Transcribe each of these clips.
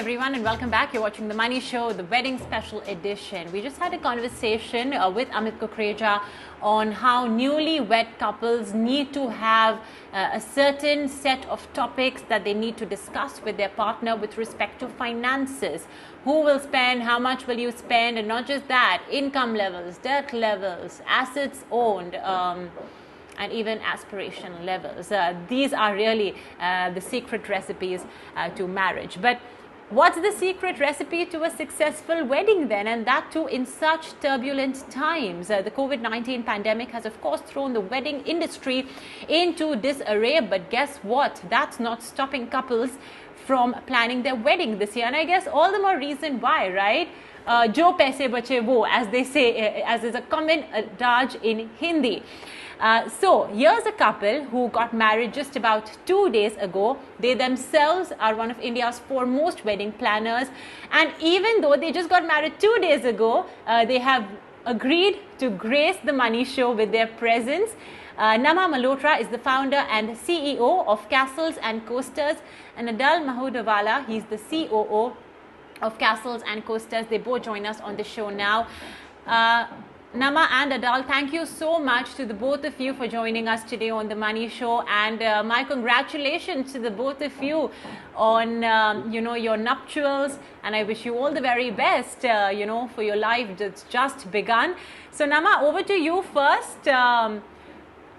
everyone, and welcome back. You're watching The Money Show, the wedding special edition. We just had a conversation with Amit Kukreja on how newly-wed couples need to have a certain set of topics that they need to discuss with their partner with respect to finances. Who will spend, how much will you spend, and not just that, income levels, debt levels, assets owned, and even aspirational levels. These are really the secret recipes to marriage. But what's the secret recipe to a successful wedding then? And that too in such turbulent times. The COVID-19 pandemic has of course thrown the wedding industry into disarray. But guess what? That's not stopping couples from planning their wedding this year. And I guess all the more reason why, right? Jo paise bache wo, as they say, as is a common adage in Hindi. So here's a couple who got married just about 2 days ago. They themselves are one of India's foremost wedding planners. And even though they just got married 2 days ago, they have agreed to grace the Money Show with their presence. Namha Malhotra is the founder and CEO of Castles and Coasters. And Edul Mahudvala, he's the COO of Castles and Coasters. They both join us on the show now. Namha and Edul, thank you so much to the both of you for joining us today on The Money Show, and my congratulations to the both of you on your nuptials, and I wish you all the very best for your life that's just begun. So Namha, over to you first.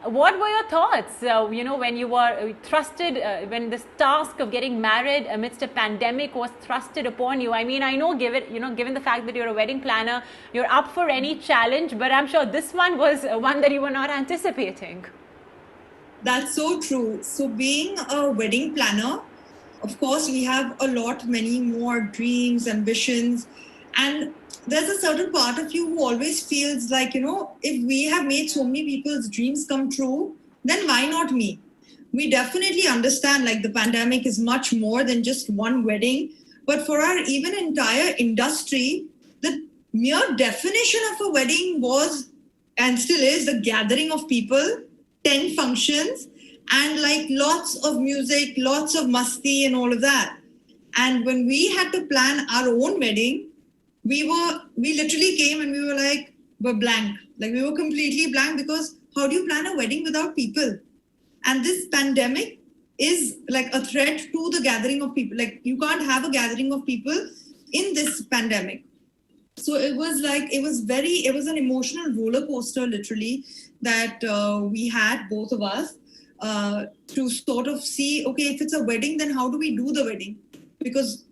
What were your thoughts, when you were thrusted, when this task of getting married amidst a pandemic was thrusted upon you? I mean, I know, given the fact that you're a wedding planner, you're up for any challenge, but I'm sure this one was one that you were not anticipating. That's so true. So being a wedding planner, of course, we have many more dreams, ambitions, and there's a certain part of you who always feels like, if we have made so many people's dreams come true, then why not me? We definitely understand the pandemic is much more than just one wedding, but for our even entire industry, the mere definition of a wedding was and still is the gathering of people, 10 functions, and lots of music, lots of masti and all of that. And when we had to plan our own wedding, we literally came and we were blank. We were completely blank, because how do you plan a wedding without people? And this pandemic is a threat to the gathering of people. You can't have a gathering of people in this pandemic. So it was an emotional roller coaster, literally, that we had, both of us, to sort of see, okay, if it's a wedding, then how do we do the wedding? Because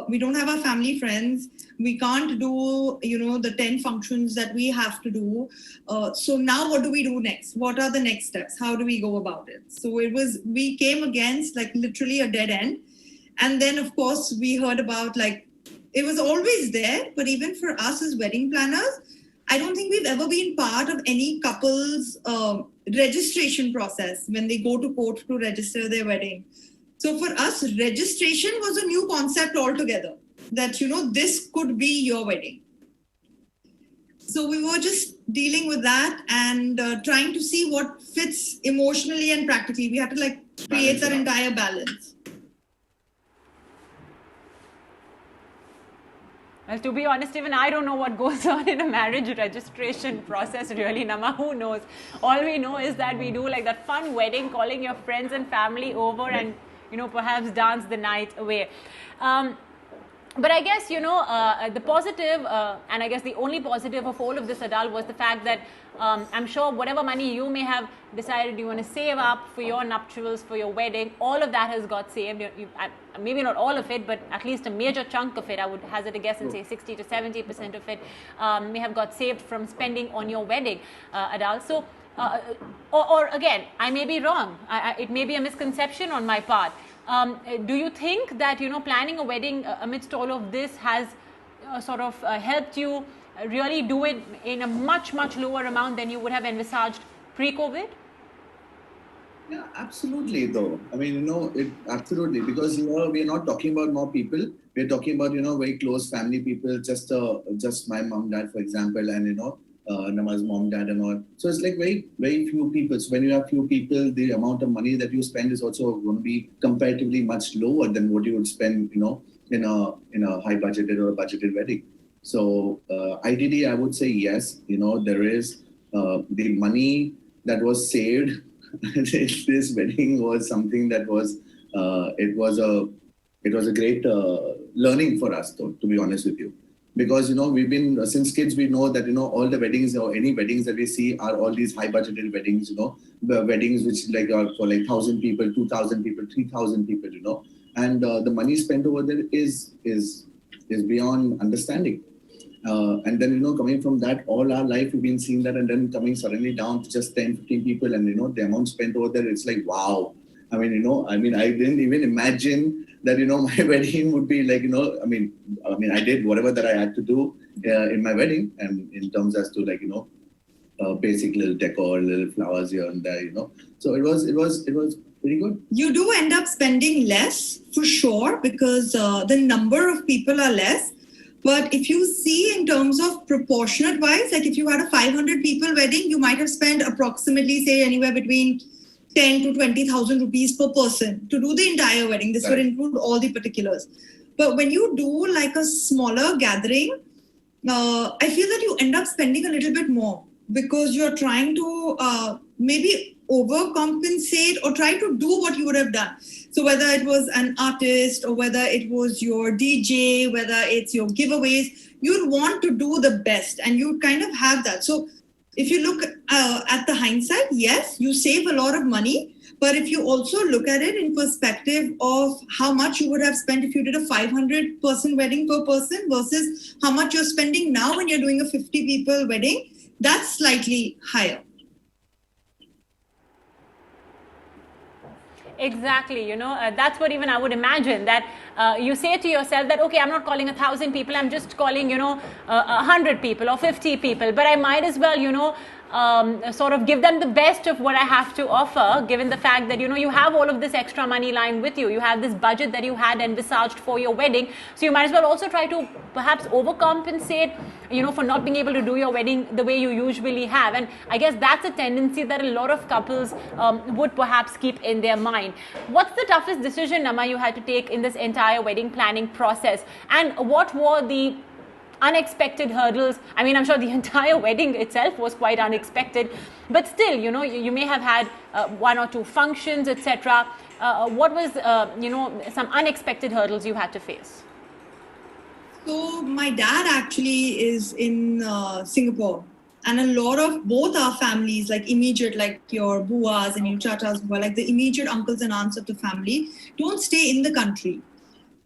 we don't have our family, friends. We can't do, the 10 functions that we have to do. So now what do we do next? What are the next steps? How do we go about it? So we came against literally a dead end. And then, of course, we heard about it was always there. But even for us as wedding planners, I don't think we've ever been part of any couple's registration process when they go to court to register their wedding. So for us, registration was a new concept altogether, that, this could be your wedding. So we were just dealing with that and trying to see what fits emotionally and practically. We had to create that entire balance. Well, to be honest, even I don't know what goes on in a marriage registration process, really, Namha. Who knows? All we know is that we do that fun wedding, calling your friends and family over and perhaps dance the night away. But I guess, the positive, and I guess the only positive of all of this, Edul, was the fact that I'm sure whatever money you may have decided you want to save up for your nuptials, for your wedding, all of that has got saved. Maybe not all of it, but at least a major chunk of it, I would hazard a guess and say 60 to 70% of it may have got saved from spending on your wedding, Edul. So, or again, I may be wrong. It may be a misconception on my part. Do you think that, planning a wedding amidst all of this has sort of helped you really do it in a much, much lower amount than you would have envisaged pre-COVID? Yeah, absolutely, though. I mean, absolutely, because we are not talking about more people. We're talking about, very close family people, just my mom, dad, for example, and, Namha's mom, dad, and all. So it's very, very few people. So when you have few people, the amount of money that you spend is also going to be comparatively much lower than what you would spend, in a high budgeted or a budgeted wedding. So ideally, I would say yes. There is the money that was saved. This wedding was something that was it was a great learning for us, though, to be honest with you, because we've been since kids, we know that all the weddings or any weddings that we see are all these high budgeted weddings, the weddings which like are for like 1,000 people, 2,000 people, 3,000 people, and the money spent over there is beyond understanding. And then coming from that, all our life we've been seeing that, and then coming suddenly down to just 10, 15 people, and the amount spent over there, it's like wow. I didn't even imagine that my wedding would be like I did whatever that I had to do in my wedding, and in terms as to like basic little decor, little flowers here and there, so it was pretty good. You do end up spending less for sure, because the number of people are less. But if you see in terms of proportionate wise, like if you had a 500 people wedding, you might have spent approximately, say, anywhere between 10 to 20,000 rupees per person to do the entire wedding. This would include all the particulars. But when you do like a smaller gathering, I feel that you end up spending a little bit more, because you're trying to maybe overcompensate or try to do what you would have done. So whether it was an artist or whether it was your DJ, whether it's your giveaways, you'd want to do the best, and you kind of have that. So if you look at the hindsight, yes, you save a lot of money. But if you also look at it in perspective of how much you would have spent if you did a 500-person wedding per person versus how much you're spending now when you're doing a 50-people wedding, that's slightly higher. Exactly, that's what even I would imagine, that you say to yourself that, okay, I'm not calling 1,000 people, I'm just calling, 100 people or 50 people, but I might as well, sort of give them the best of what I have to offer, given the fact that, you have all of this extra money lying with you. You have this budget that you had envisaged for your wedding. So you might as well also try to perhaps overcompensate, for not being able to do your wedding the way you usually have. And I guess that's a tendency that a lot of couples would perhaps keep in their mind. What's the toughest decision, Namha, you had to take in this entire wedding planning process? And what were the unexpected hurdles? I mean, I'm sure the entire wedding itself was quite unexpected, but still, you may have had one or two functions, etc. What was, some unexpected hurdles you had to face? So my dad actually is in Singapore, and a lot of both our families, like immediate, like your buas and your chatas, who are like the immediate uncles and aunts of the family, don't stay in the country.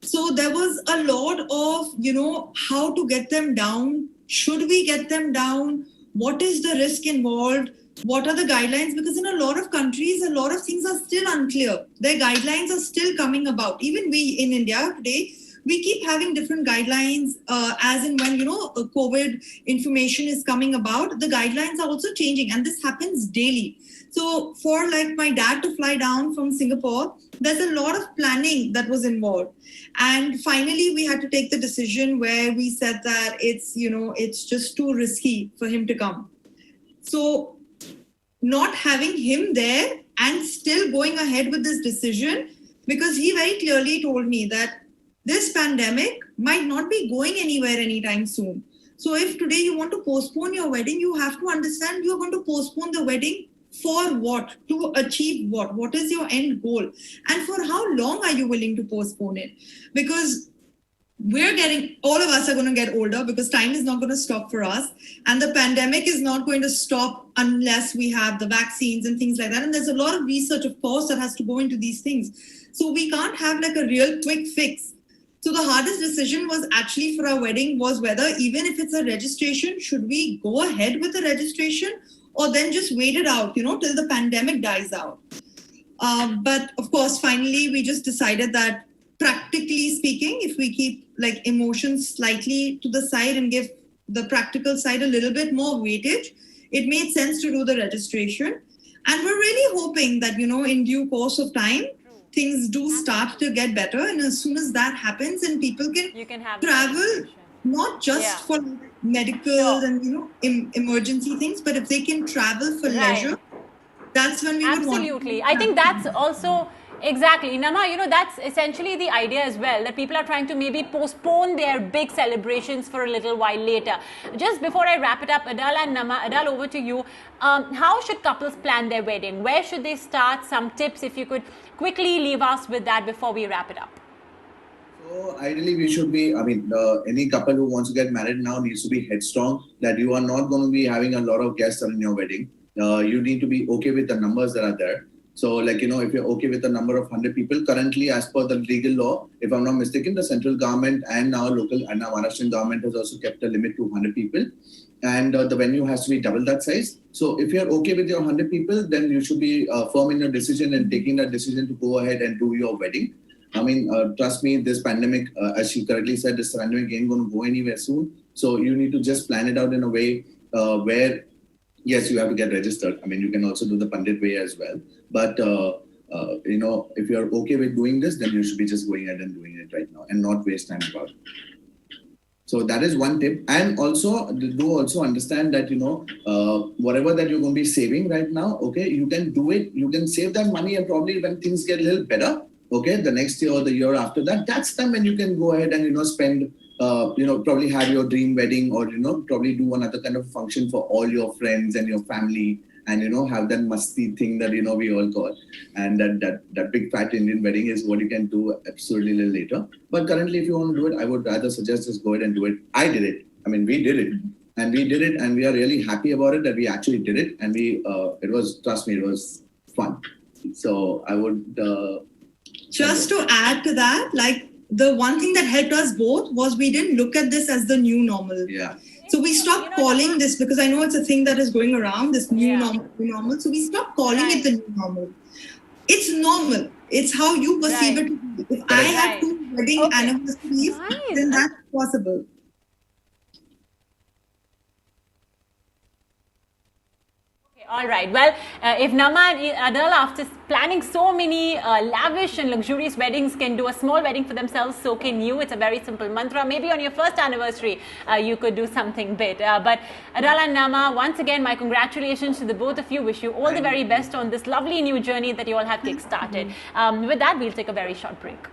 So there was a lot of, how to get them down. Should we get them down? What is the risk involved? What are the guidelines? Because in a lot of countries, a lot of things are still unclear. Their guidelines are still coming about. Even we in India today, we keep having different guidelines as in when, COVID information is coming about, the guidelines are also changing, and this happens daily. So for like my dad to fly down from Singapore, there's a lot of planning that was involved. And finally, we had to take the decision where we said that it's just too risky for him to come. So not having him there and still going ahead with this decision, because he very clearly told me that this pandemic might not be going anywhere anytime soon. So if today you want to postpone your wedding, you have to understand you're going to postpone the wedding for what? To achieve what? What is your end goal? And for how long are you willing to postpone it? Because all of us are going to get older, because time is not going to stop for us. And the pandemic is not going to stop unless we have the vaccines and things like that. And there's a lot of research, of course, that has to go into these things. So we can't have like a real quick fix. So the hardest decision was actually for our wedding was whether, even if it's a registration, should we go ahead with the registration or then just wait it out, till the pandemic dies out. But of course, finally, we just decided that practically speaking, if we keep like emotions slightly to the side and give the practical side a little bit more weightage, it made sense to do the registration. And we're really hoping that, in due course of time, things do start to get better, and as soon as that happens and people can travel, not just for medical and emergency things, but if they can travel for leisure, that's when we would want. Absolutely. I think that's also Exactly. Namha, that's essentially the idea as well, that people are trying to maybe postpone their big celebrations for a little while later. Just before I wrap it up, Edul and Namha, Edul, over to you. How should couples plan their wedding? Where should they start? Some tips, if you could quickly leave us with that before we wrap it up. So ideally, we should be, any couple who wants to get married now needs to be headstrong, that you are not going to be having a lot of guests in your wedding. You need to be okay with the numbers that are there. So if you're okay with the number of 100 people, currently as per the legal law, if I'm not mistaken, the central government and our local and our Maharashtrian government has also kept a limit to 100 people. And the venue has to be double that size. So if you're okay with your 100 people, then you should be firm in your decision and taking that decision to go ahead and do your wedding. Trust me, this pandemic, as she correctly said, this pandemic ain't going to go anywhere soon. So you need to just plan it out in a way where, yes, you have to get registered. You can also do the Pandit way as well. But, if you're okay with doing this, then you should be just going ahead and doing it right now and not waste time about it. So that is one tip. And also, do also understand that, whatever that you're going to be saving right now, okay, you can do it. You can save that money, and probably when things get a little better, okay, the next year or the year after that, that's time when you can go ahead and, spend, probably have your dream wedding, or, probably do another kind of function for all your friends and your family, and, have that musty thing that, we all call. And that big fat Indian wedding is what you can do absolutely a little later. But currently, if you want to do it, I would rather suggest just go ahead and do it. I did it. We did it. And we did it, and we are really happy about it, that we actually did it. And trust me, it was fun. So I would... Just to add to that, the one thing that helped us both was we didn't look at this as the new normal. Yeah. So we stopped calling this, because I know it's a thing that is going around, this new normal. So we stopped calling it the new normal. It's normal. It's how you perceive it. If I have 2 wedding anniversaries, then that's possible. All right. Well, if Namha and Edul, after planning so many lavish and luxurious weddings, can do a small wedding for themselves, so can you. It's a very simple mantra. Maybe on your first anniversary, you could do something big. But Edul and Namha, once again, my congratulations to the both of you. Wish you all the very best on this lovely new journey that you all have kick-started. With that, we'll take a very short break.